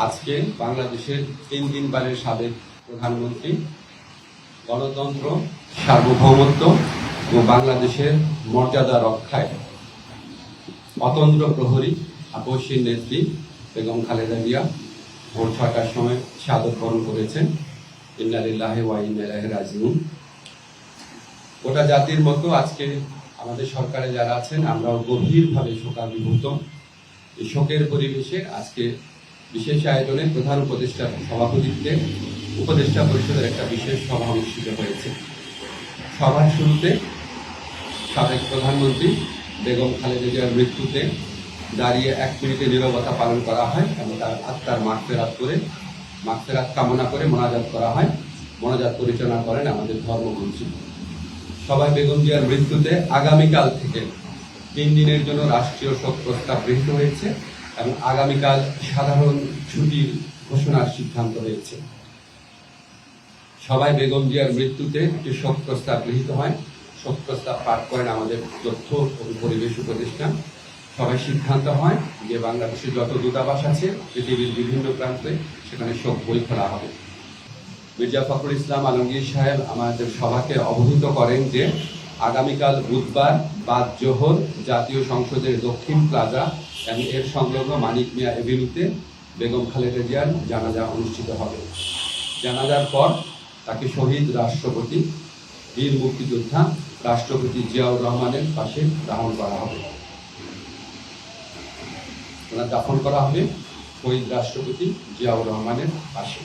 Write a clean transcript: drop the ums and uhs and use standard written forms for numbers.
আজকে বাংলাদেশের 3 দিনবারের সাবেক প্রধানমন্ত্রী গণতন্ত্র, সার্বভৌমত্ব ও বাংলাদেশের মর্যাদা রক্ষায় অতন্দ্র প্রহরী আপসীর নেত্রী বেগম খালেদা জিয়া ভোর 6টার সময় শাহাদত বরণ করেছেন। ইন্না লিল্লাহি ওয়া ইন্না ইলাইহি রাজিউন। গোটা জাতির মতো আজকে আমাদের সরকারে যারা আছেন আমরাও গভীরভাবে শোকাভিভূত। এই শোকের পরিবেশে আজকে বিশেষ আয়োজনে প্রধান উপদেষ্টার সভাপতিত্বে উপদেষ্টা পরিষদের একটা বিশেষ সভা অনুষ্ঠিত হয়েছে। সভার শুরুতে সাবেক প্রধানমন্ত্রী বেগম খালেদা জিয়ার মৃত্যুতে দাঁড়িয়ে 1 মিনিটের নীরবতা পালন করা হয় এবং তার আত্মার মাগফিরাত কামনা করে মোনাজাত করা হয়। মোনাজাত পরিচালনা করেন আমাদের ধর্মমন্ত্রী। সবাই বেগম জিয়ার মৃত্যুতে আগামীকাল থেকে 3 দিনের জন্য রাষ্ট্রীয় শোক প্রস্তাব গৃহীত হয়েছে এবং আগামীকাল সাধারণ ছুটির ঘোষণার সিদ্ধান্ত হয়েছে। সবাই বেগম জিয়ার মৃত্যুতে একটি শোক প্রস্তাব গৃহীত হয়। শোক প্রস্তাব পাঠ করেন আমাদের তথ্য ও পরিবেশ উপদেষ্টা। সবাই সিদ্ধান্ত হয় যে বাংলাদেশের যত দূতাবাস আছে পৃথিবীর বিভিন্ন প্রান্তে সেখানে শোক বই খোলা হবে। মির্জা ফখরুল ইসলাম আলমগীর সাহেব আমাদের সভাকে অবহিত করেন যে আগামীকাল বুধবার বাদ জোহর জাতীয় সংসদের দক্ষিণ প্লাজা এবং এর সংলগ্ন মানিক মিয়া এভিনিউতে বেগম খালেদা জিয়ার জানাজা অনুষ্ঠিত হবে। জানাজার পর তাকে শহীদ রাষ্ট্রপতি বীর মুক্তিযোদ্ধা রাষ্ট্রপতি জিয়াউর রহমানের পাশে দাফন করা হবে। দাফন করা হবে শহীদ রাষ্ট্রপতি জিয়াউর রহমানের পাশে।